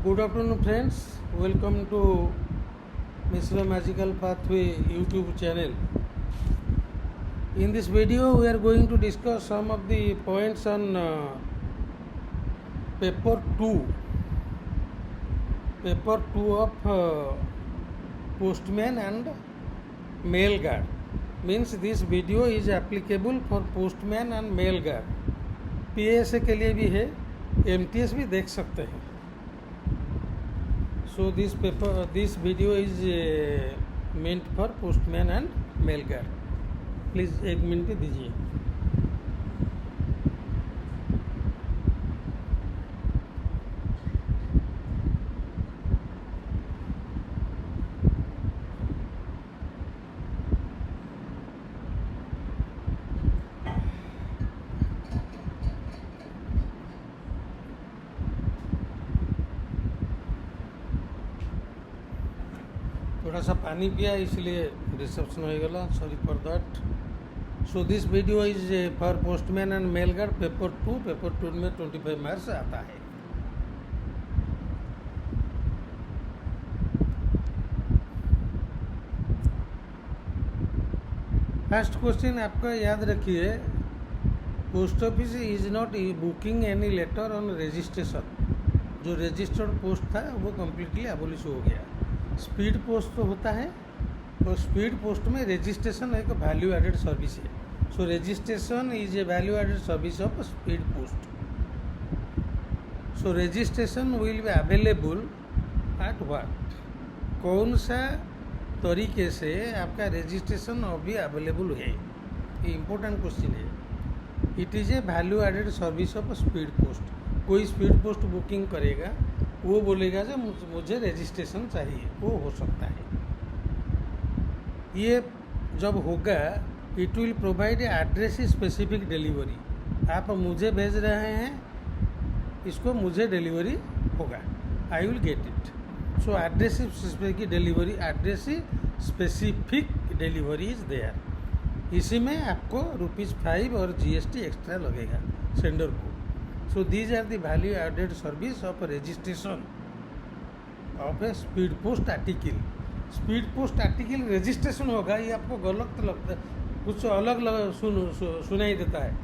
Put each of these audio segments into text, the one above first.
Good afternoon, friends. Welcome to Mishra Magical Pathway YouTube channel. In this video, we are going to discuss some of the points on paper 2. Paper 2 of Postman and Mail Guard. Means this video is applicable for Postman and Mail Guard. PSA के लिए भी है, MTS भी देख सकते हैं. So this video is meant for postman and mail guard. Please एक minute दीजिए. थोड़ा सा पानी पिया इसलिए रिसेप्शन हो गया. Sorry for that. So this video is for postman and mail guard paper 2 में 25 मार्क्स आता है. फर्स्ट क्वेश्चन आपका याद रखिए, post office is not booking any later on registration. जो रजिस्टर्ड पोस्ट था वो कम्प्लीटली एबोलिश हो गया. स्पीड पोस्ट तो होता है, और स्पीड पोस्ट में रजिस्ट्रेशन एक वैल्यू एडेड सर्विस है. So registration is a value added service of speed post. So registration will be available at what, कौन सा तरीके से आपका रजिस्ट्रेशन अभी अवेलेबल है, ये इम्पोर्टेंट क्वेश्चन है. It is a value added service of speed post. कोई स्पीड पोस्ट बुकिंग करेगा, वो बोलेगा जो मुझे रजिस्ट्रेशन चाहिए, वो हो सकता है. ये जब होगा, it will provide address specific delivery. आप मुझे भेज रहे हैं, इसको मुझे डिलीवरी होगा, I will get it. So address specific delivery is there. इसी में आपको ₹5 और GST एक्स्ट्रा लगेगा सेंडर को. So these are the value added service of registration of a speed post article. Speed post article registration होगा, ये आपको गलत लगता है, कुछ अलग सुनाई देता है.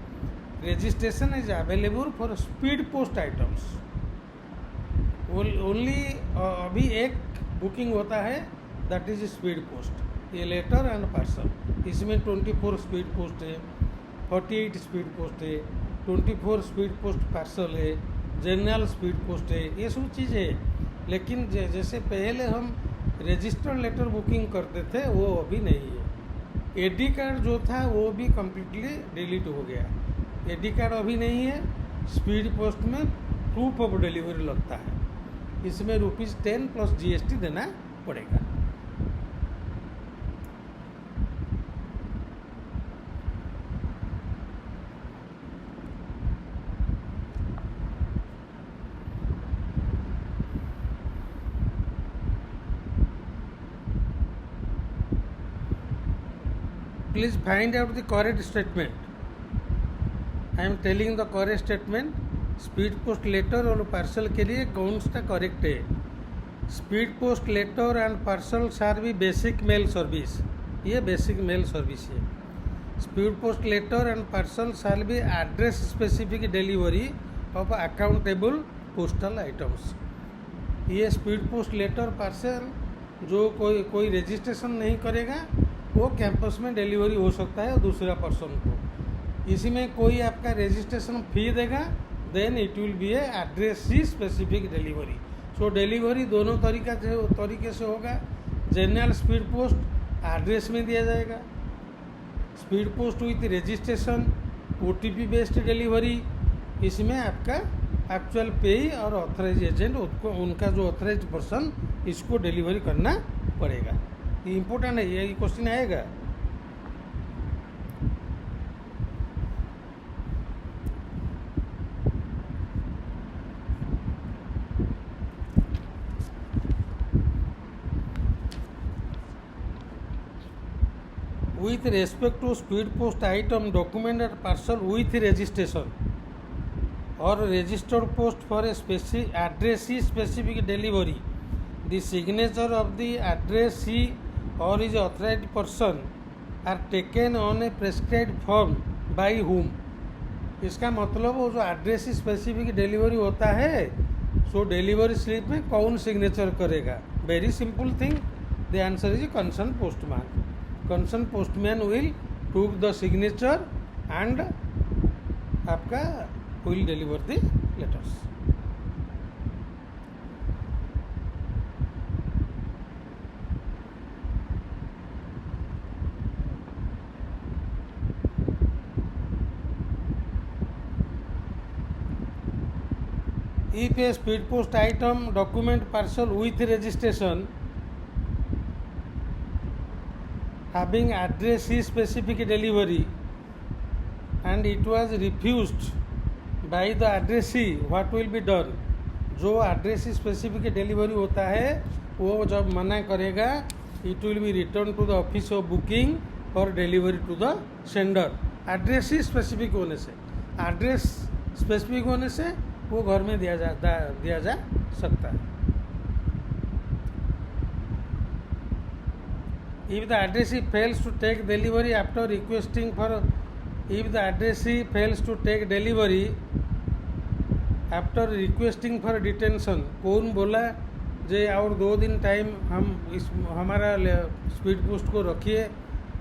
Registration is available for speed post items only. अभी एक बुकिंग होता है, दैट इज स्पीड पोस्ट. ये लेटर एंड पार्सल, इसमें 24 स्पीड पोस्ट है, 48 स्पीड पोस्ट है, 24 स्पीड पोस्ट पार्सल है, जनरल स्पीड पोस्ट है, ये सब चीज़ें है. लेकिन जैसे पहले हम रजिस्टर्ड लेटर बुकिंग करते थे, वो अभी नहीं है. एडी कार्ड जो था वो भी कम्प्लीटली डिलीट हो गया. एडी कार्ड अभी नहीं है. स्पीड पोस्ट में प्रूफ ऑफ डिलीवरी लगता है, इसमें ₹10 प्लस GST देना पड़ेगा. Please find out the correct statement. I am telling the correct statement. Speed post letter और पार्सल के लिए कौन सा करेक्ट है. Speed post letter and parcel are भी बेसिक मेल सर्विस. ये बेसिक मेल सर्विस है. Speed post letter and parcel are भी address specific delivery of accountable postal items. ये स्पीड पोस्ट लेटर पार्सल जो कोई रजिस्ट्रेशन नहीं करेगा, वो कैंपस में डिलीवरी हो सकता है दूसरा पर्सन को. इसी में कोई आपका रजिस्ट्रेशन फी देगा, then it will be a address specific delivery. So delivery दोनों तरीके से होगा. जनरल स्पीड पोस्ट एड्रेस में दिया जाएगा. Speed post with registration OTP based delivery, इसमें आपका एक्चुअल पेई और ऑथराइज एजेंट, उनका जो ऑथराइज पर्सन, इसको डिलीवरी करना पड़ेगा. ये इम्पोर्टेंट है, ये क्वेश्चन आएगा. with respect to speed post item document and parcel with registration or registered post for a addressee specific delivery, the signature of the addressee or his authorized person are taken on a prescribed form by whom. इसका मतलब वो जो address specific delivery होता है, सो delivery slip में कौन signature करेगा? Very simple thing, the answer is concern postman. Concern postman will took the signature and आपका will deliver the letters. If a speed post item document parcel with registration having address specific delivery and it was refused by the addressee, what will be done? जो address specific delivery होता है वो जब मना करेगा, it will be returned to the office of booking for delivery to the sender. address specific होने से, address specific होने से वो घर में दिया जा सकता है. If the addressee fails to take delivery after requesting for, if the addressee fails to take delivery after requesting for detention, कौन बोला जे और 2 दिन टाइम हम इस हमारा स्पीड पोस्ट को रखिए,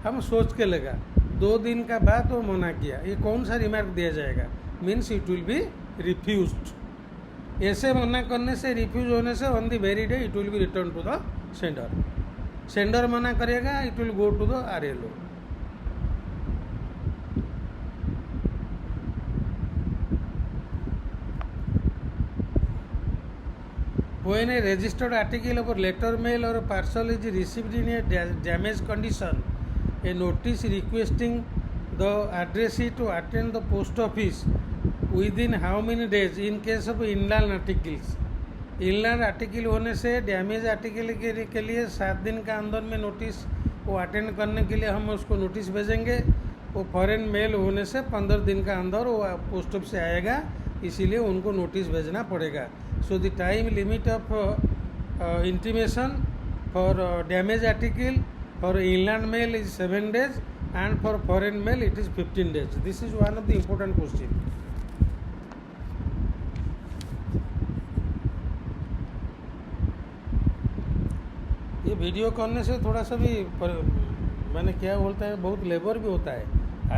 हम सोच के लगा, 2 दिन का बाद वो मना किया, ये कौन सा रिमार्क दिया जाएगा? Means it will be refused. ऐसे मना करने से, रिफ्यूज होने से on the very day it will be return to the sender. Sender मना करेगा, it will go to the RLO. When a registered article of a letter, mail or parcel is received in a damaged condition, a notice requesting the addressee to attend the post office within how many days in case of inland articles. inland article होने से damage article के लिए 7 दिन का अंदर में notice वो attend करने के लिए हम उसको नोटिस भेजेंगे. वो फॉरेन मेल होने से 15 दिन का अंदर वो पोस्ट ऑफिस से आएगा, इसीलिए उनको नोटिस भेजना पड़ेगा. So the time limit of intimation for damage article for inland mail is 7 days and for foreign mail it is 15 days. This is one of the important question. ये video करने से थोड़ा सा भी मैंने क्या बोलता है, बहुत लेबर भी होता है.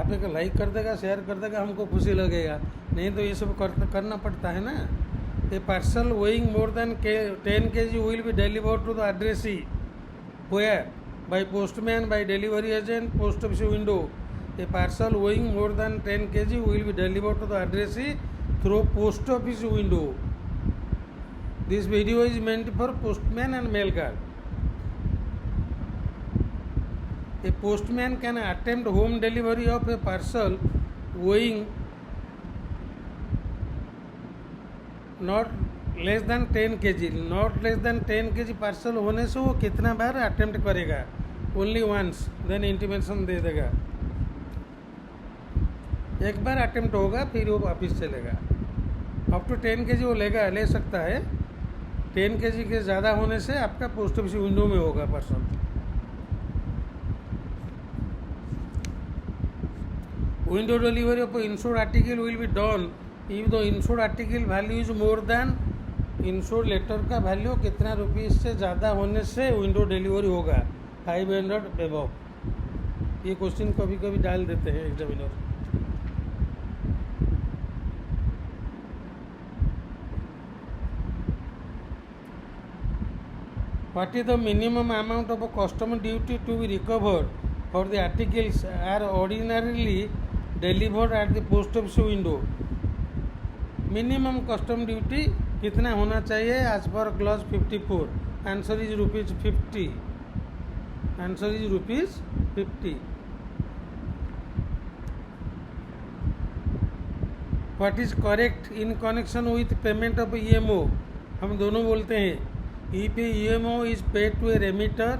आप एक लाइक कर देगा, शेयर कर देगा, हमको खुशी लगेगा, नहीं तो ये सब करना पड़ता है ना. A parcel weighing more than 10 kg will be delivered to the addressee where by postman, by delivery agent, post office window. A parcel weighing more than 10 kg will be delivered to the addressee through post office window. This video is meant for postman and mail card. A postman can attempt home delivery of a parcel weighing not less than 10 kg. Not less than 10 kg parcel होने से वो कितना बार attempt करेगा? Only once, then intimation दे देगा. एक बार attempt होगा, फिर वो वापिस चलेगा. अप टू 10 kg वो ले सकता है. 10 kg के ज़्यादा होने से आपका पोस्ट ऑफिस विंडो में होगा पार्सल. Window delivery of insured article will be done if the insured article value is more than insured letter का वैल्यू कितना रुपीज़ से ज़्यादा होने से विंडो डिलीवरी होगा 500 अबव. ये क्वेश्चन कभी कभी डाल देते हैं examiner. What is the minimum amount of custom duty to be recovered for the articles are ordinarily delivered at the post office window. Minimum custom duty कितना होना चाहिए as per clause 54? Answer is ₹50. Answer is ₹50. What is correct in connection with payment of EMO? हम दोनों बोलते हैं. If EMO is paid to a remitter,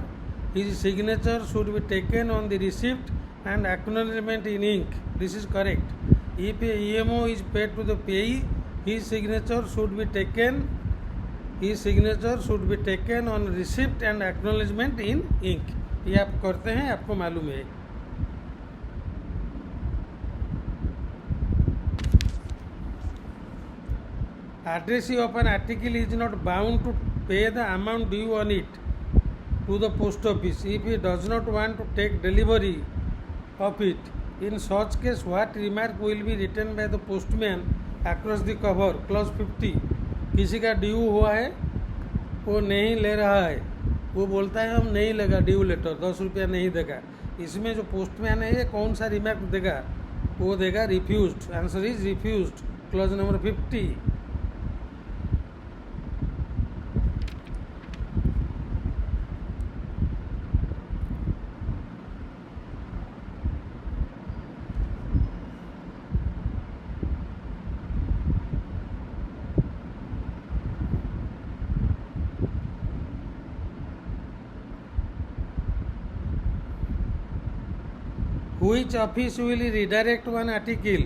his signature should be taken on the receipt and acknowledgement in ink. This is correct. If EMO is paid to the payee, his signature should be taken on receipt and acknowledgement in ink. ये आप करते हैं, आपको मालूम है. Addressee of an article is not bound to pay the amount due on it to the post office if he does not want to take delivery of it. In such case, what remark will be written by the postman across the cover? Clause 50. किसी का due हुआ है, वो नहीं ले रहा है, वो बोलता है हम नहीं लेगा ड्यू लेटर, 10 रुपया नहीं देगा. इसमें जो पोस्टमैन है ये कौन सा रिमार्क देगा? वो देगा refused. Answer is refused. Clause number 50. Which office will redirect one article?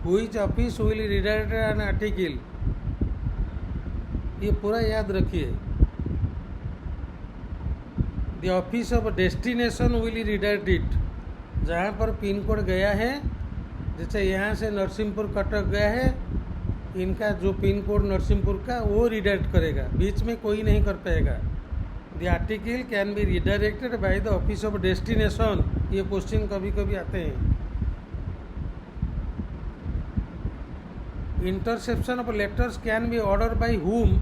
Which office will redirect an article? ये पूरा याद रखिए. The office of destination will redirect it. जहाँ पर पिन कोड गया है, जैसे यहाँ से नरसिंहपुर कटक गया है, इनका जो पिन कोड नरसिंहपुर का वो रिडायरेक्ट करेगा, बीच में कोई नहीं कर पाएगा. The article can be redirected by the office of destination. ये क्वेश्चन कभी कभी आते हैं. Interception of letters can be ordered by whom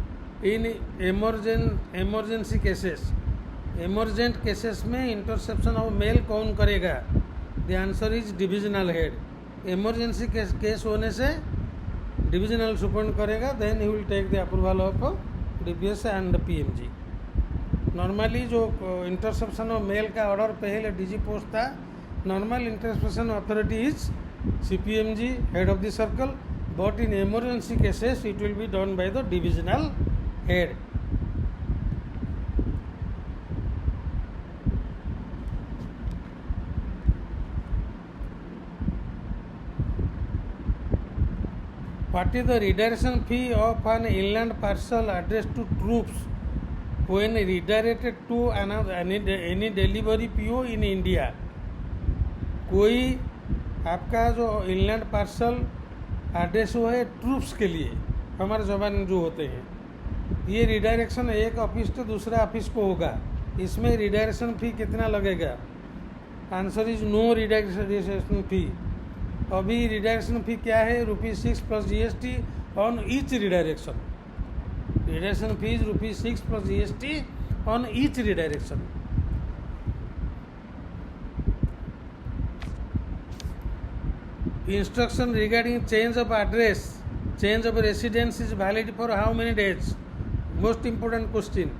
in emergency cases. Emergent cases में interception of mail कौन करेगा? The answer is divisional head. Emergency case होने से divisional superintendent करेगा. Then he will take the approval of DPS and PMG. Normally जो interception of male का order पहले DG post था. Normal interception authority is CPMG, head of the circle, but in emergency cases it will be done by the divisional head. What is the redirection fee of an inland parcel addressed to troops when redirected to any delivery PO in India? कोई आपका जो inland parcel address हुआ है troops के लिए, हमारे जवान जो होते हैं, ये रिडायरेक्शन एक ऑफिस से दूसरा ऑफिस को होगा. इसमें रिडायरेक्शन फी कितना लगेगा? आंसर इज नो रिडायरेक्शन फी. अभी रिडायरेक्शन फी क्या है? ₹6 + GST on each redirection. Redirection fee is ₹6 + GST on each redirection. Instruction regarding change of address, change of residence is valid for how many days? Most important question.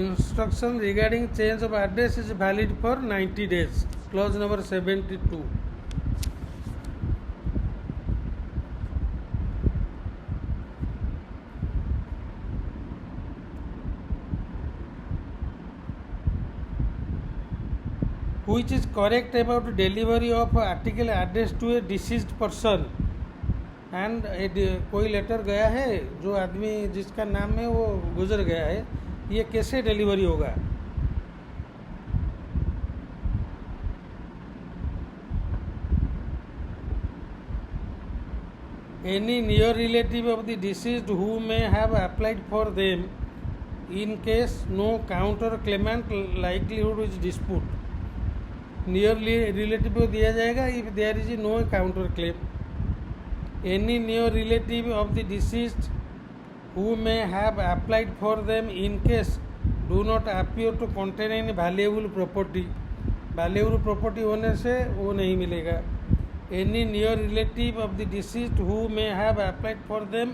Instruction regarding change of address is valid for 90 days. Clause number 72. Which is correct about delivery of article addressed to a deceased person? And कोई letter गया है, जो आदमी जिसका नाम है वो गुजर गया है, ये कैसे डिलीवरी होगा? Any near relative of the deceased who may have applied for them in case no counter claimant likelihood is dispute. Near relative को दिया जाएगा if there is no counter claim. Any near relative of the deceased who may have applied for them in case do not appear to contain any valuable property. Valuable property होने से वो नहीं मिलेगा. Any near relative of the deceased who may have applied for them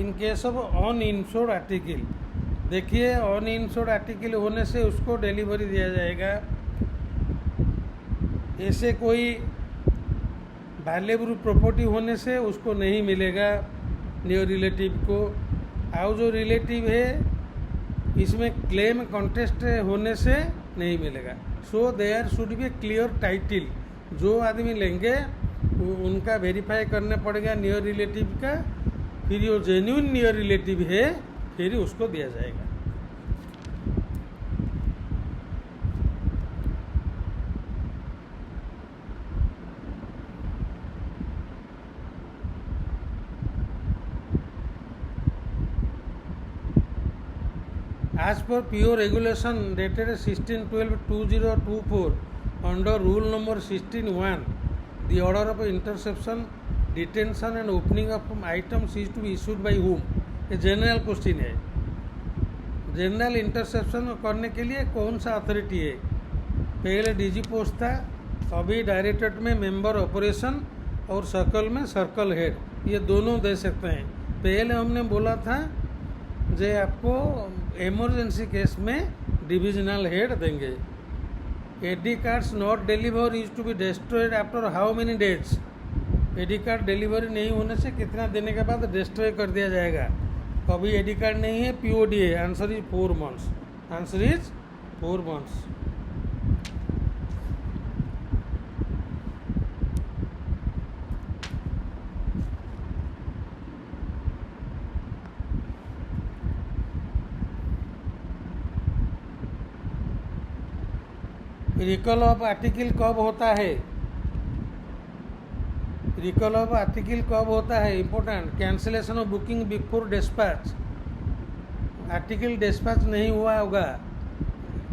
in case of uninsured article. देखिए, uninsured article होने से उसको delivery दिया जाएगा. ऐसे कोई वैल्यूएबल प्रॉपर्टी होने से उसको नहीं मिलेगा न्यू रिलेटिव को. और जो रिलेटिव है इसमें क्लेम कॉन्टेस्ट होने से नहीं मिलेगा. So there should be clear title. जो आदमी लेंगे उनका वेरीफाई करना पड़ेगा न्यू रिलेटिव का, फिर ये जेन्युइन नियर रिलेटिव है, फिर उसको दिया जाएगा। As per PO regulation dated 16/12/2024 under rule number 16(1), the order of interception, detention and opening of items is to be issued by whom? ये जनरल क्वेश्चन है। जनरल इंटरसेप्शन करने के लिए कौन सा अथॉरिटी है? पहले डीजी पोस्ट था, अभी डायरेक्टरेट में मेंबर ऑपरेशन और सर्कल में सर्कल हेड, ये दोनों दे सकते हैं। पहले हमने बोला था जे आपको इमरजेंसी केस में डिविजनल हेड देंगे। AD cards not deliver is to be destroyed after how many days? AD card delivery नहीं होने से कितना देने के बाद डिस्ट्रॉय कर दिया जाएगा? अभी एडी कार्ड नहीं है, पीओडी है। Answer is 4 months। Answer is 4 months। Recall of article कब होता है? रिकॉल ऑफ आर्टिकल कब होता है? Important. Cancellation of booking before dispatch. Article dispatch नहीं हुआ होगा।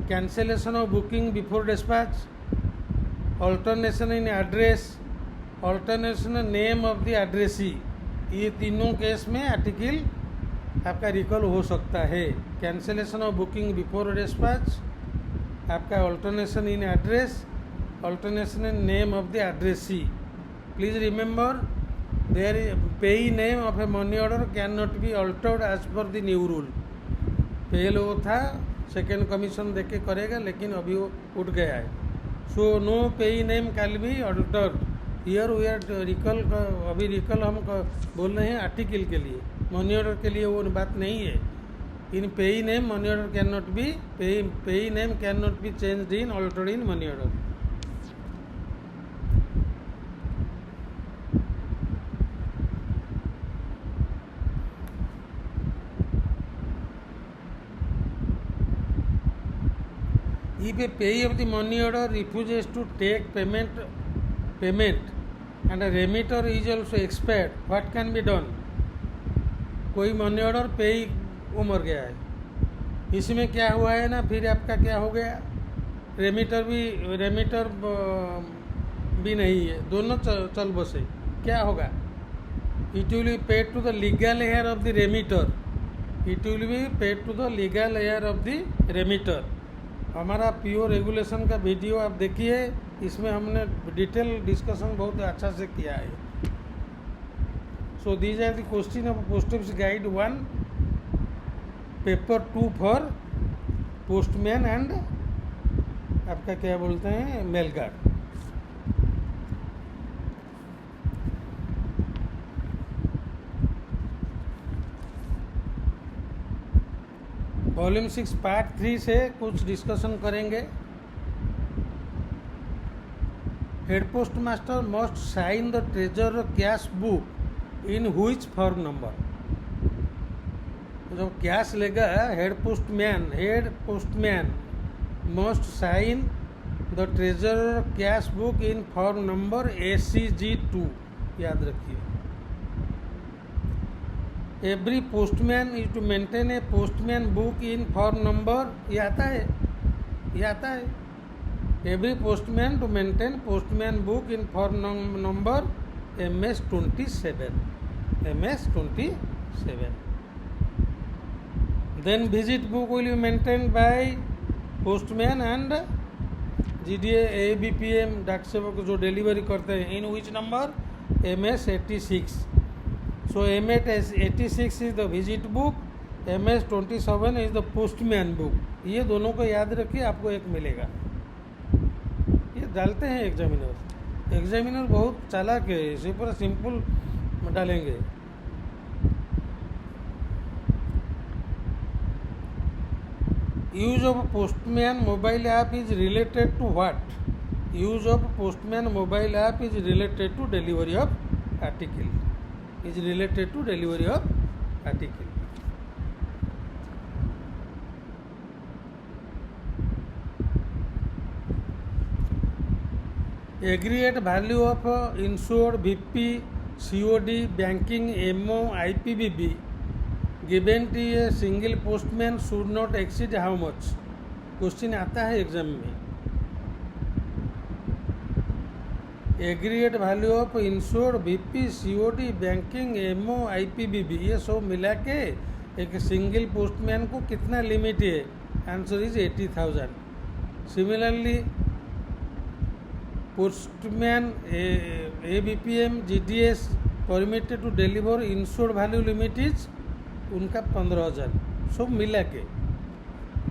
Cancellation of booking before dispatch, alternation in address, alternation name of the addressee, ये तीनों केस में आर्टिकल आपका रिकॉल हो सकता है। Cancellation of booking before dispatch, आपका alternation in address, alternation in name of the addressee. Please remember there payee name of a money order can not be altered as per the new rule. पहले वो था second commission देके करेगा, लेकिन अभी वो उठ गया है। So no payee name can be altered. Here we are recall, अभी रिकॉल हम बोल रहे हैं आर्टिकल के लिए, मनी ऑर्डर के लिए वो बात नहीं है। In payee name, money order cannot be payee name cannot be changed in altered in money order. If a payee of the money order refuses to take payment and a remitter is also expired, what can be done? कोई money order पेई वो मर गया है, इसमें क्या हुआ है ना, फिर आपका क्या हो गया, रेमिटर भी नहीं है, दोनों चल बसे, क्या होगा? It will be paid to the legal heir of the remitter. It will be paid to the legal heir of the remitter. हमारा पीओ रेगुलेशन का वीडियो आप देखिए, इसमें हमने डिटेल डिस्कशन बहुत अच्छा से किया है। So these are the question of post office guide 1, paper 2 for postman and आपका क्या बोलते हैं, मेल गार्ड। वॉल्यूम 6 पार्ट 3 से कुछ डिस्कशन करेंगे। Head post master must sign the treasure cash book in which form number. जब cash लेगा head postman must sign the treasure cash book in form number ACG2, याद रखिए। Every postman is to maintain a postman book in form number, ये आता है। Every postman to maintain postman book in form number MS27। Then visit book will be maintained by postman and GDA ABPM डाक सेवक जो delivery करते हैं, in which number MS86। So MS86 is the visit book, MS27 is the postman book. ये दोनों को याद रखिए, आपको एक मिलेगा। ये डालते हैं एग्जामिनर बहुत चालाक है, इसी पर सिंपल डालेंगे। Use of postman mobile app is related to what? Use of postman mobile app is related to delivery of article. is related to delivery of article. Aggregate value of insured VP, COD, banking, MO, IPBB given to a single postman should not exceed how much? Question आता है exam में. Aggregate value of insured VP, COD, banking, MO, IPBB ये सब मिला के एक single postman को कितना लिमिट है? Answer is 80,000. Similarly postman ABPM, GDS permitted to deliver insured value limit is उनका 15,000 सब मिला के.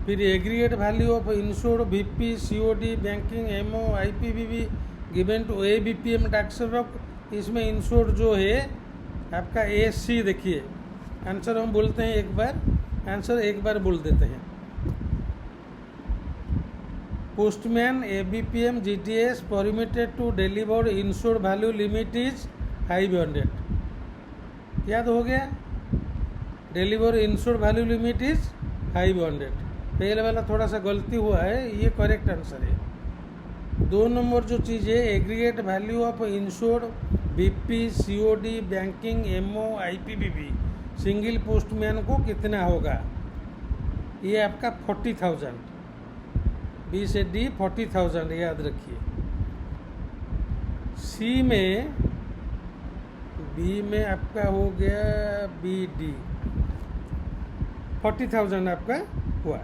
फिर aggregate value of insured VP, COD, banking, MO, IPBB given to ABPM डाक सेवक, इसमें इंश्योर्ड जो है आपका AC देखिए. आंसर हम बोलते हैं एक बार, आंसर एक बार बोल देते हैं. Postman ABPM, GDS permitted to deliver insured value limit is 500. याद हो गया? Deliver insured value limit is 500. पहले वाला थोड़ा सा गलती हुआ है, ये करेक्ट आंसर है. 2 नंबर जो चीज़ है aggregate value of insured VP, COD, banking, MO, IPBB single postman को कितना होगा? ये आपका 40,000. B से D 40,000 याद रखिए. B में आपका हो गया BD 40,000 आपका हुआ.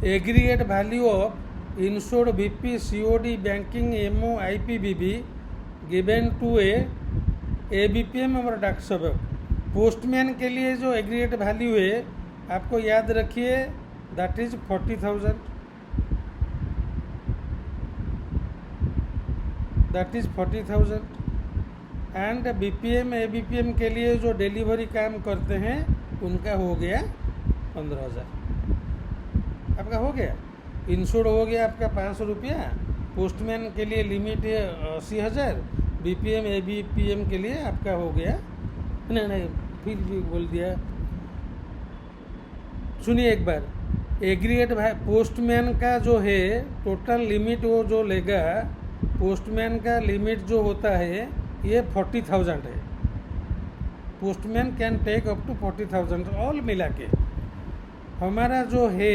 Aggregate value of insured VP, COD, banking, MO, IPBB given to ABPM और डाक सेवक. पोस्टमैन के लिए जो एग्रीगेट वैल्यू है आपको याद रखिए, that is 40,000. That is 40,000. And BPM, ABPM के लिए जो डिलीवरी काम करते हैं उनका हो गया 15,000. आपका हो गया. इंश्योर्ड हो गया आपका 500 रुपया. पोस्टमैन के लिए लिमिट है 80,000. BPM, ABPM के लिए आपका हो गया, नहीं फिर भी बोल दिया. सुनिए एक बार. एग्रीगेट पोस्टमैन का जो है टोटल लिमिट वो जो लेगा, पोस्टमैन का लिमिट जो होता है ये 40,000 है. Postman can take up to 40,000 all मिला के. हमारा जो है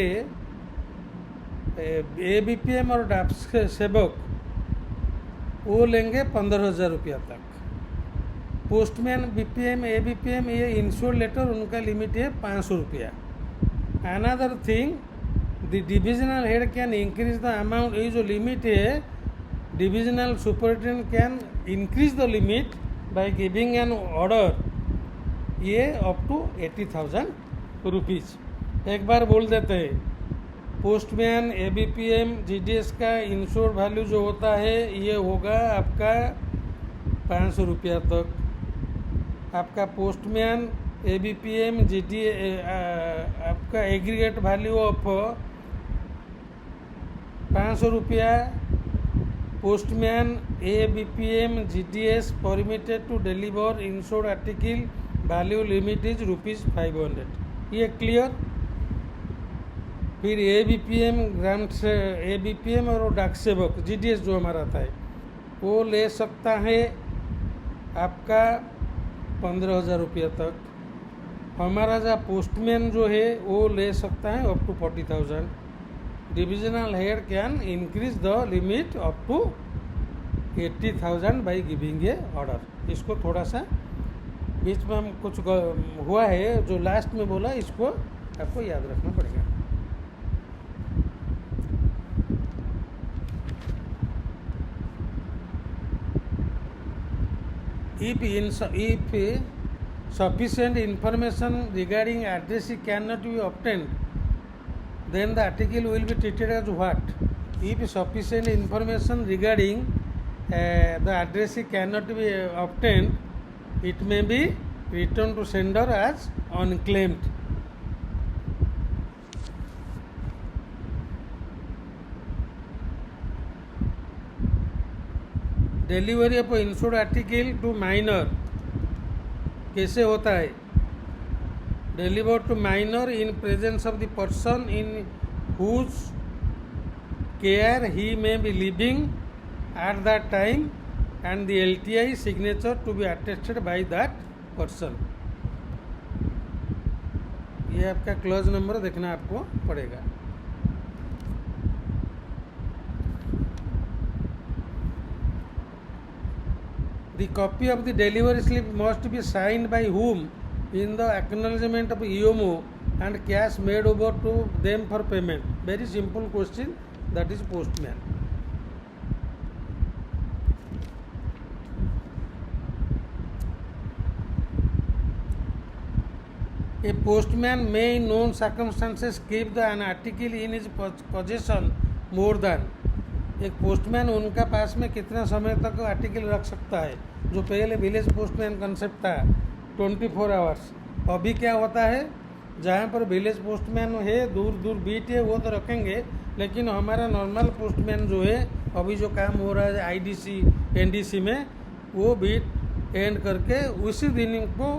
ABPM और डाक सेवक वो लेंगे 15,000 रुपया तक. पोस्टमैन, BPM, ABPM ये इंश्योर्ड लेटर उनका लिमिट है 500 रुपया. Another thing, the divisional head can increase the amount. ये जो लिमिट है divisional superintendent can increase the limit by giving an order, ये अप टू 80,000 रुपीज़. एक बार बोल देते हैं. पोस्टमैन, ABPM, GDS का इंश्योर्ड वैल्यू जो होता है ये होगा आपका 500 रुपया तक. आपका पोस्टमैन, ABPM, आपका एग्रीगेट वैल्यू ऑफ 500 रुपया. Postman, ABPM, GDS permitted to deliver insured article value limit is ₹500. ये क्लियर. फिर ABPM, ग्रांट से ABPM और डाक सेवक GDS जो हमारा था वो ले सकता है आपका 15,000 रुपया तक. हमारा जो पोस्टमैन जो है वो ले सकता है up to 40,000. Divisional head can increase the limit up to 80,000 by giving a order. इसको थोड़ा सा बीच में हम कुछ हुआ है जो लास्ट में बोला, इसको आपको याद रखना पड़ेगा. If sufficient information regarding addressee cannot be obtained, then the article will be treated as what? If sufficient information regarding the addressee cannot be obtained, it may be returned to sender as unclaimed. Delivery of insured article to minor कैसे होता है? Deliver to minor in presence of the person in whose care he may be living at that time and the LTI signature to be attested by that person. ये आपका clause number देखना आपको पड़ेगा. The copy of the delivery slip must be signed by whom in the acknowledgement of EOMO and cash made over to them for payment. Very simple question, that is postman. A postman may in known circumstances keep an article in his possession more than. एक postman उनका पास में कितना समय तक article रख सकता है? जो पहले विलेज पोस्टमैन कंसेप्ट था 24 आवर्स, अभी क्या होता है, जहाँ पर विलेज पोस्टमैन है दूर दूर बीट है वो तो रखेंगे, लेकिन हमारा नॉर्मल पोस्टमैन जो है अभी जो काम हो रहा है IDC NDC में, वो बीट एंड करके उसी दिन को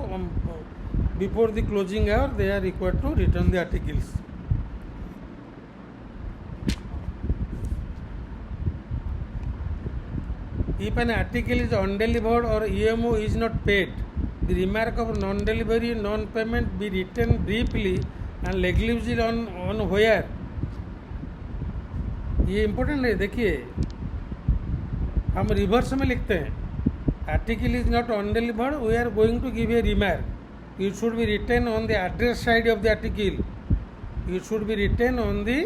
before the closing hour they are required to return the articles. If an article is undelivered or EMO is not paid, the remark of non-delivery, non-payment be written briefly and negligible on where. ये important है. देखिए हम reverse में लिखते हैं, article is not undelivered, we are going to give a remark. It should be written on the address side of the article. It should be written on the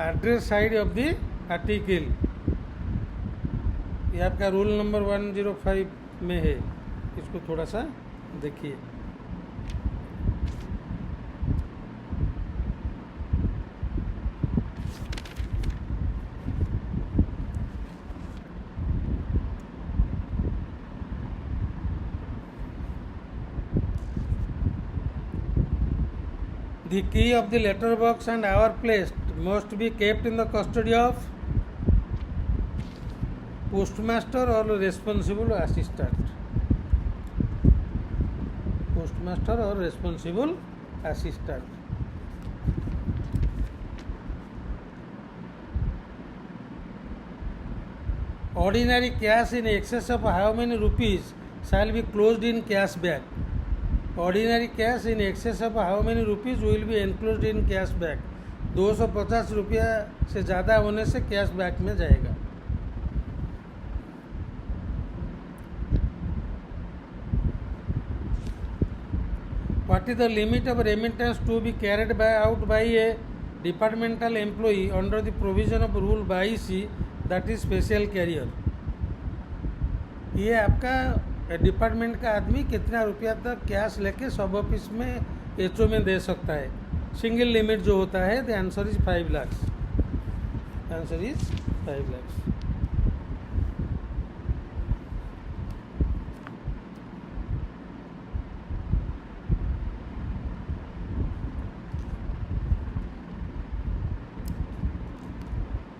address side of the article. ये आपका rule number 105 में है, इसको थोड़ा सा देखिए. The key of the letter box and hour placed must be kept in the custody of postmaster or responsible assistant. Postmaster or responsible assistant. Ordinary cash in excess of how many rupees shall be closed in cash bag? Ordinary cash in excess of how many rupees will be enclosed in cash bag? 250 रुपया से ज़्यादा होने से cash bag में जाएगा. What is the limit of remittance to be carried out by a departmental employee under the provision of Rule 22C, that is special carrier? ये आपका department का आदमी कितना रुपया तक कैश लेके सब ऑफिस में HO में दे सकता है? सिंगल लिमिट जो होता है, the answer is 5 lakh. Answer is 5 lakh.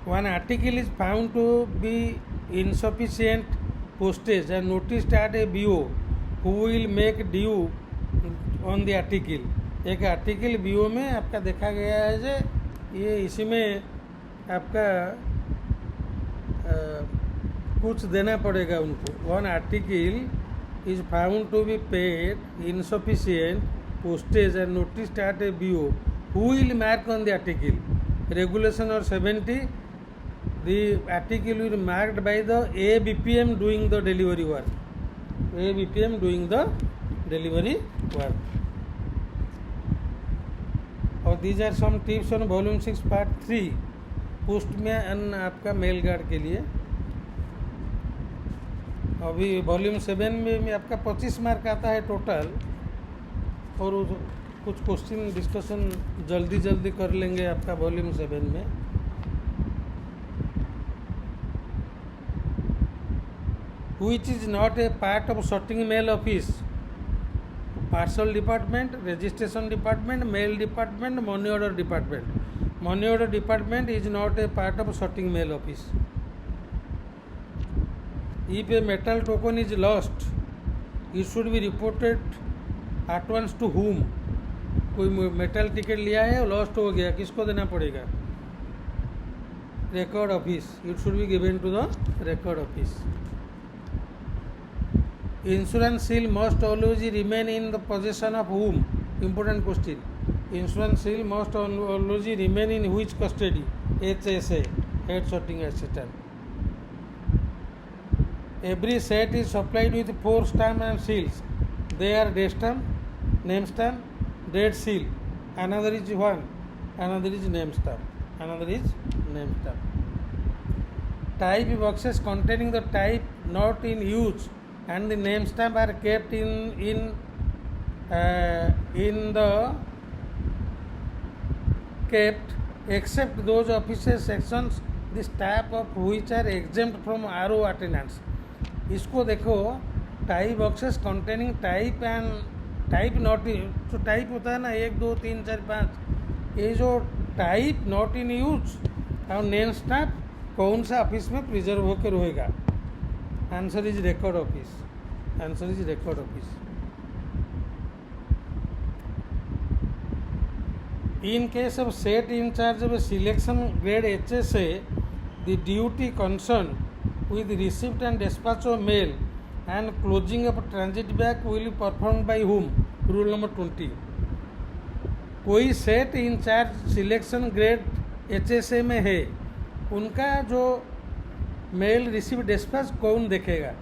One article is found to be insufficient postage and noticed at a BO who will make due on the article. एक आर्टिकल BO में आपका देखा गया है जो ये इसी में आपका कुछ देना पड़ेगा उनको. One article is found to be paid insufficient postage and notice at a BO who will mark on the article. Regulation और 70, the article will be marked by the ABPM doing the delivery work. ABPM doing the delivery work. और these are some tips on volume 6 part 3 postman आपका mail guard के लिए. अभी volume 7 में आपका 25 mark आता है टोटल, और कुछ क्वेश्चन डिस्कशन जल्दी कर लेंगे आपका वॉल्यूम 7 में. Which is not a part of sorting mail office? Parcel department, registration department, mail department, money order department. Money order department is not a part of sorting mail office. If a metal token is lost, it should be reported at once to whom? कोई metal ticket लिया है और lost हो गया, किसको देना पड़ेगा? Record office. It should be given to the record office. Insurance seal must always remain in the possession of whom? Important question. Insurance seal must always remain in which custody? HSA, head sorting assistant. Every set is supplied with 4 stamps and seals. They are date stamp, name stamp, date seal. Another is one. Another is name stamp. Another is name stamp. Type boxes containing the type not in use and the name stamp are kept in the kept except those offices sections the staff of which are exempt from RO attendance. इसको देखो, type boxes containing type and type not in, तो type होता है ना 1 2 3 4 5, ये जो type not in use और name staff कौन सा ऑफिस में प्रिजर्व होकर रहेगा? Answer is record office. Answer is record office. In case of set in charge of a selection grade HSA, the duty concerned with receipt and dispatch of mail and closing of transit bag will be performed by whom? Rule number 20. कोई set in charge selection grade HSA में है, उनका जो mail receive dispatch कौन देखेगा?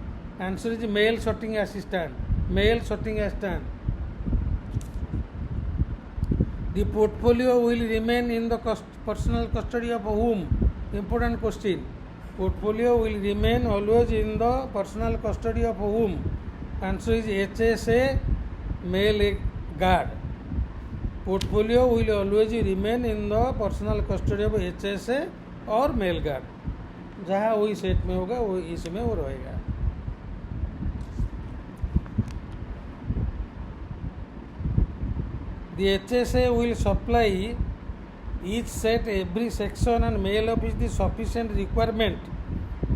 Answer is mail sorting assistant. Mail sorting assistant. The portfolio will remain in the personal custody of whom? Important question. Portfolio will remain always in the personal custody of whom? Answer is HSA mail guard. Portfolio will always remain in the personal custody of HSA और mail guard. जहाँ वही set में होगा वो इसमें वो रहेगा. The HSA will supply each set every section and mail office the sufficient requirement.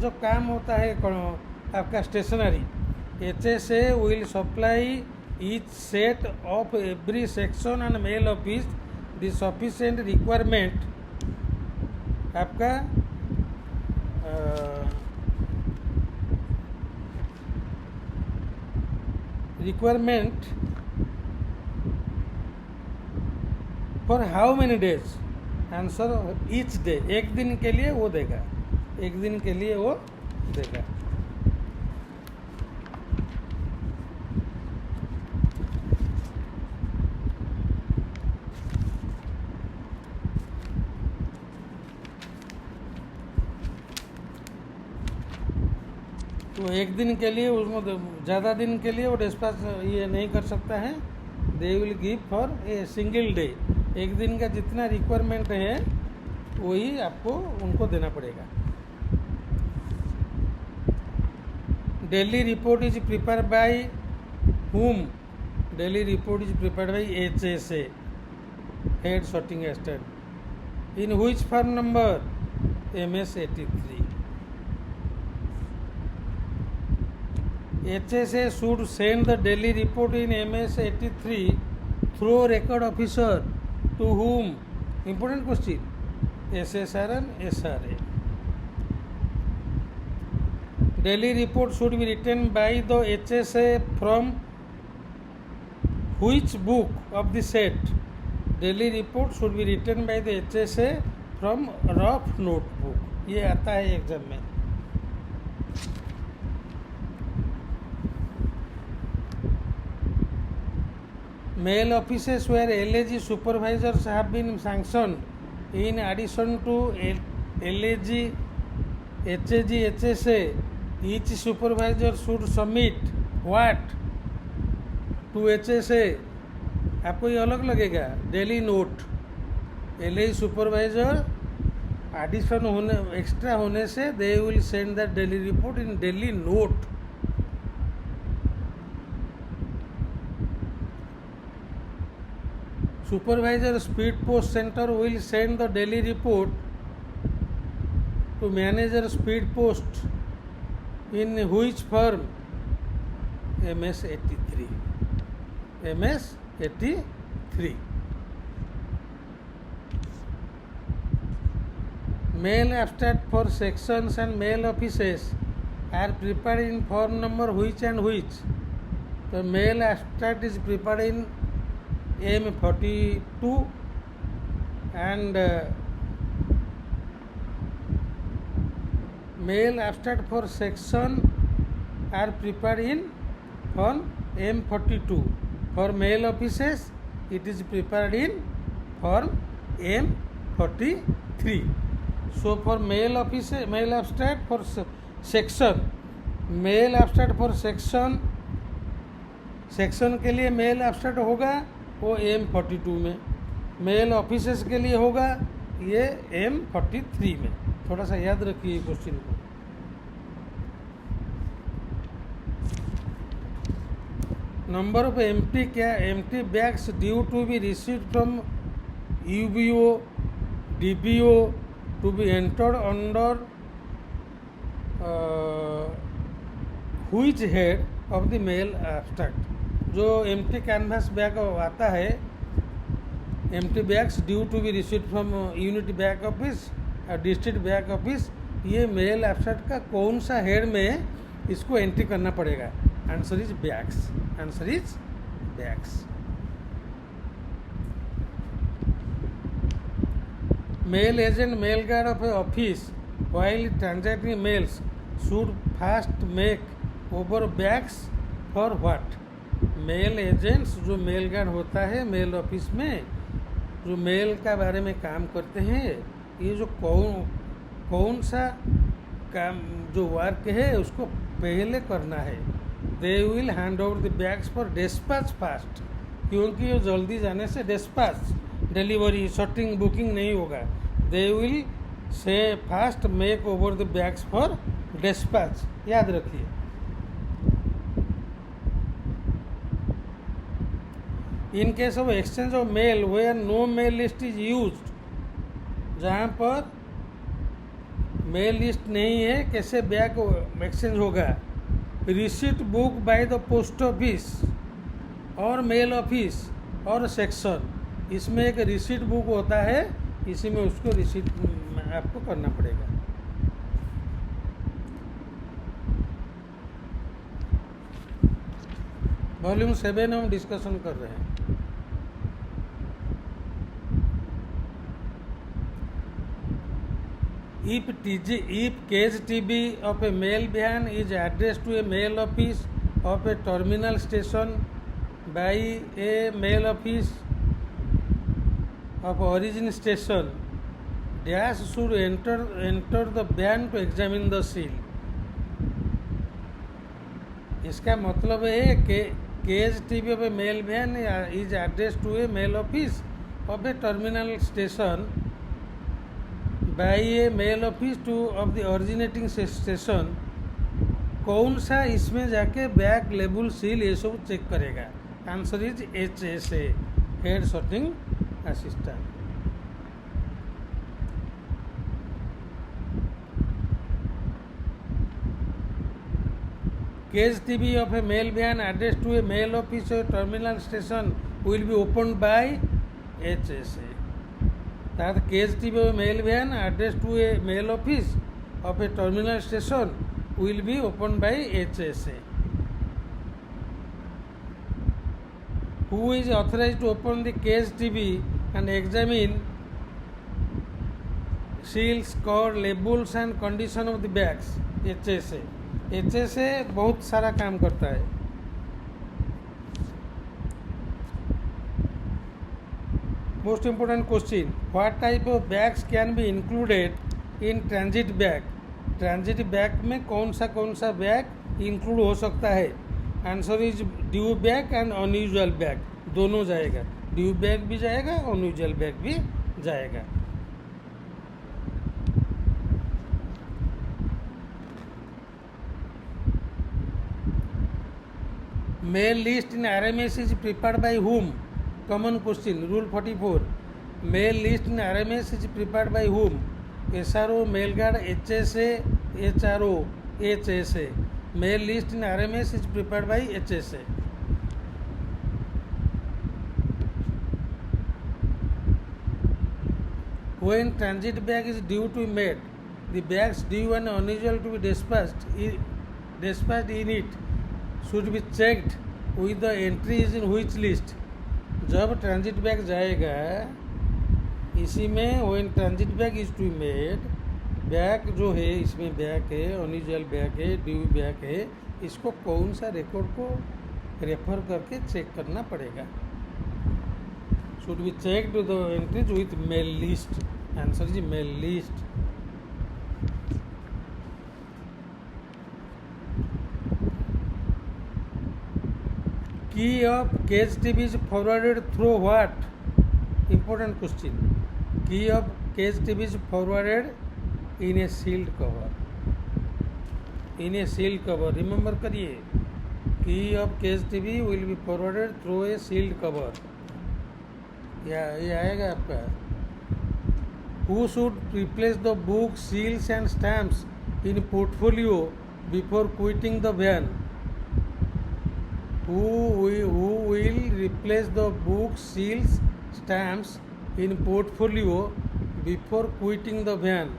जो काम होता है आपका stationery, HSA will supply each set of every section and mail office the sufficient requirement. आपका requirement for how many days? Answer each day. एक दिन के लिए वो देगा. एक दिन के लिए वो देगा. तो एक दिन के लिए उसमें ज़्यादा दिन के लिए वो डिस्पैच ये नहीं कर सकता है. They will give for a single day. एक दिन का जितना रिक्वायरमेंट है वही आपको उनको देना पड़ेगा. Daily report is prepare by whom? Daily report is prepared bye HSA, head sorting assistant. In which form number? MS 83. HSA should send the daily report in MS 83 through record officer to whom? Important question. SSR and SRA. Daily report should be written by the HSA from which book of the set? Daily report should be written by the HSA from rough notebook. ये आता है exam में. Mail offices where LAG supervisors have been sanctioned in addition to LAG, HAG, HSA. Each supervisor should submit what to HSA? आपको ये अलग लगेगा. Daily note. LAG supervisor addition होने extra होने से they will send the daily report in daily note. Supervisor Speed Post Center will send the daily report to manager Speed Post In which firm? MS 83. MS 83. Mail abstract for sections and mail offices are prepared in form number which and which? The mail abstract is prepared in M42 and mail abstract for section are prepared in form M42. For mail offices it is prepared in form M43. So for mail office, mail abstract for section, mail abstract for section के लिए mail abstract होगा वो M42 में, mail offices के लिए होगा ये M43 में। थोड़ा सा याद रखिए क्वेश्चन को। Number of empty bags due to be received from UBO DBO to be entered under which head of the mail abstract. जो एम्प्टी कैनवास बैग आता है, empty bags due to be received from unit bag office और district bag office, ये mail abstract का कौन सा head में इसको एंट्री करना पड़ेगा? Answer is bags. Answer is bags. Mail agent mail guard of a office while transacting mails should first make over bags for what? Mail agents जो mail guard होता है मेल ऑफिस में, जो mail का बारे में काम करते हैं, ये जो कौन सा काम जो वर्क है उसको पहले करना है। They will hand over the bags for dispatch fast, क्योंकि ये जल्दी जाने से डिस्पैच डिलीवरी शॉर्टिंग बुकिंग नहीं होगा। They will say fast make over the bags for dispatch, याद रखिए। In case of exchange of mail where no mail list is used, जहाँ पर मेल लिस्ट नहीं है कैसे बैग एक्सचेंज होगा? Receipt book by the post office और mail office और सेक्शन, इसमें एक रिसीट बुक होता है, इसी में उसको रिसीट आपको करना पड़ेगा। वॉल्यूम 7 हम डिस्कशन कर रहे हैं। If KSTB of a mail van is addressed to a mail office of a terminal station by a mail office of origin station, dash should enter the van to examine the seal। इसका मतलब है कि KSTB of a mail van is addressed to a mail office of a terminal station by a mail office to of the originating station। कौन सा इसमें जाके bag label seal ये सब चेक करेगा? Answer is HSA, head sorting assistant. KSTB of a mail van addressed to a mail office or terminal station will be opened by HSA। that KSTB of a mail van addressed to a mail office of a terminal station will be opened by HSA। Who is authorized to open the KSTB and examine seals, cord, labels and condition of the bags? HSA। HSA बहुत सारा काम करता है। Most important question, what type of bags can be included in transit bag? Transit bag में कौन सा bag include हो सकता है? Answer is due bag and unusual bag, दोनों जाएगा। ड्यू बैग भी जाएगा, अनयूजुअल बैग भी जाएगा। Mail list in RMS is prepared by whom? Common question, rule 44। Mail list in RMS is prepared by whom? SRO, mail guard, HSA, HRO, HSA. Mail list in RMS is prepared by HSA. When transit bag is due to be made, the bags due and unusual to be dispatched in it should be checked with the entries in which list. जब transit bag जाएगा इसी में when transit bag is to be made, bag जो है इसमें bag है, unusual bag है, due bag है, इसको कौन सा रिकॉर्ड को रेफर करके चेक करना पड़ेगा. Should be checked with the entries with mail list. Answer is mail list. Key of cage TV is forwarded through what? Important question. Key of cage TV is forwarded in a sealed cover. In a sealed cover. Remember करिए. Key of cage TV will be forwarded through a sealed cover. ये आएगा आपका. Who should replace the books, seals and stamps in portfolio before quitting the van? Who will replace the books, seals, stamps in portfolio before quitting the van?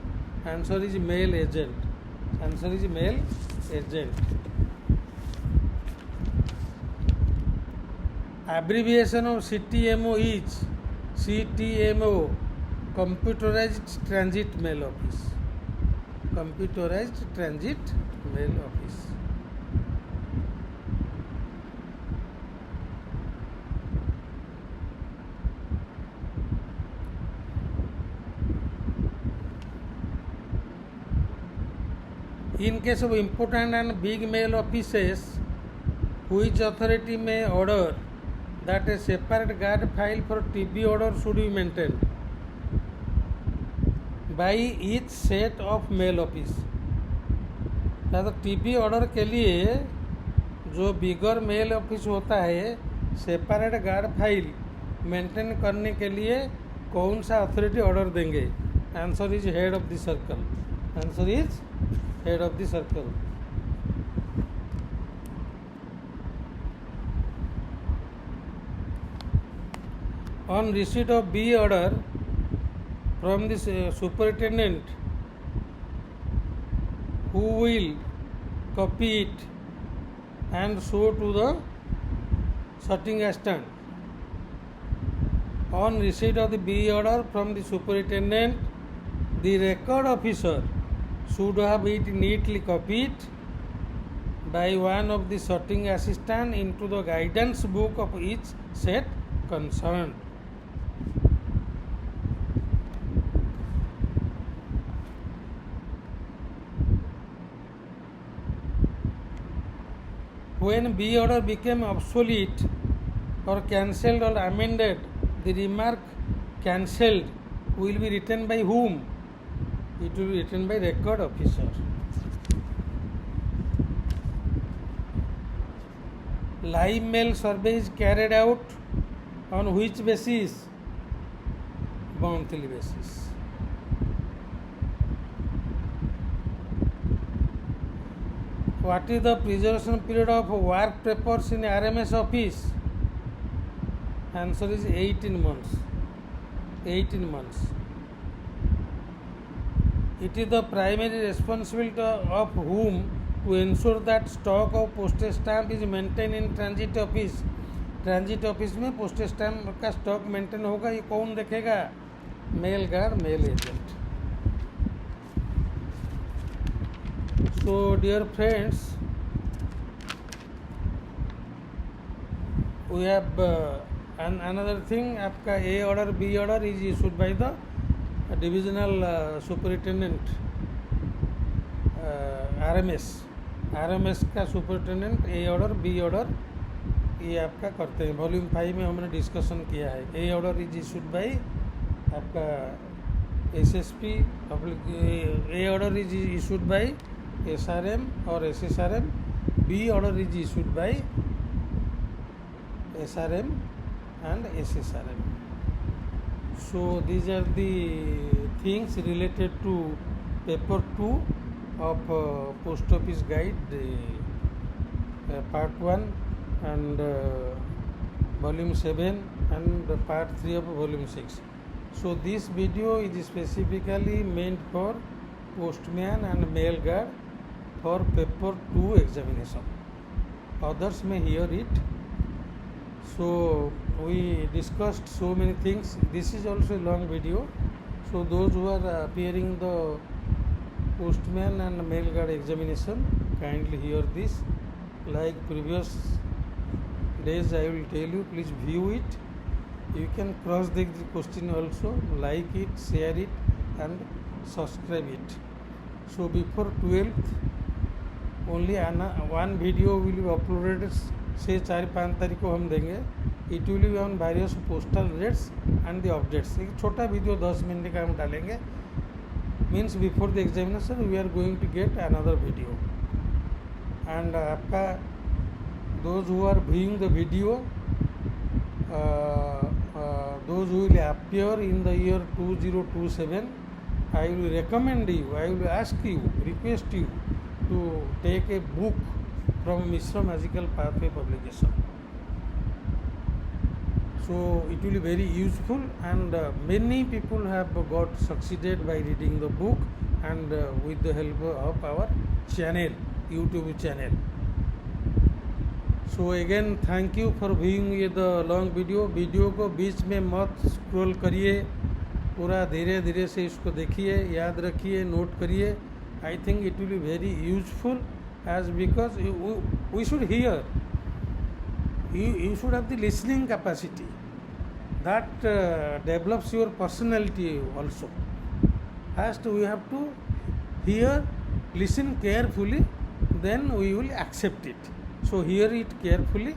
Answer is mail agent. Answer is mail agent. Abbreviation of CTMO is CTMO, Computerized Transit Mail Office. Computerized Transit Mail Office. In case of important and big mail offices, which authority may order that a separate guard file for TB order should be maintained by each set of mail office? तो TB order के लिए जो बिगर mail office होता है separate guard file maintain करने के लिए कौन सा अथॉरिटी ऑर्डर देंगे? Answer is head of the circle. Answer is head of the circle. On receipt of B order from the superintendent, who will copy it and show to the sorting assistant? On receipt of the B order from the superintendent, the record officer should have it neatly copied by one of the sorting assistant into the guidance book of each set concerned. When B order became obsolete or cancelled or amended, the remark cancelled will be written by whom? It will be written by record officer. Live mail survey is carried out on which basis? Monthly basis. What is the preservation period of work papers in RMS office? Answer is 18 months. 18 months. It is the primary responsibility of whom to ensure that stock of postage stamp is maintained in transit office. Transit office में postage stamp का stock maintain होगा. ये कौन देखेगा? Mail guard, mail agent. So dear friends, we have another thing. आपका A order, B order is issued by the divisional superintendent RMS का superintendent A order, B order ये आपका करते हैं. वॉल्यूम 5 में हमने डिस्कशन किया है. A order is issued by आपका SSP. A order is issued by SRM or SSRM. B order is issued by SRM and SSRM. So these are the things related to paper 2 of post office guide, part 1 and volume 7 and part 3 of volume 6. So this video is specifically meant for postman and mail guard for paper 2 examination. Others may hear it. So we discussed so many things. This is also a long video. So those who are appearing the postman and mail guard examination, kindly hear this. Like previous days, I will tell you, please view it. You can cross the question also, like it, share it and subscribe it. So before 12th, only one video will be uploaded, say 4-5 तारीख को हम देंगे. It will be on various postal rates and the updates. एक छोटा video 10 minute का हम डालेंगे. Means before the examination we are going to get another video. And आपका those who are viewing the video, those who will appear in the year 2027, I will recommend you, I will ask you, request you to take a book from Mishra Magical Pathway publication. So it will be very useful, and many people have got succeeded by reading the book and with the help of our channel, YouTube channel. So again thank you for viewing ये the long video. Video को बीच में मत scroll करिए, पूरा धीरे धीरे से इसको देखिए, याद रखिए, नोट करिए. I think it will be very useful, as because we should hear. You should have the listening capacity that develops your personality also. First we have to hear, listen carefully, then we will accept it. So hear it carefully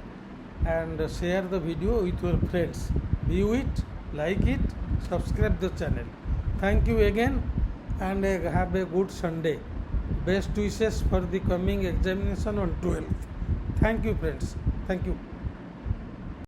and share the video with your friends. View it, like it, subscribe the channel. Thank you again and have a good Sunday. Best wishes for the coming examination on 12th. Thank you friends. Thank you.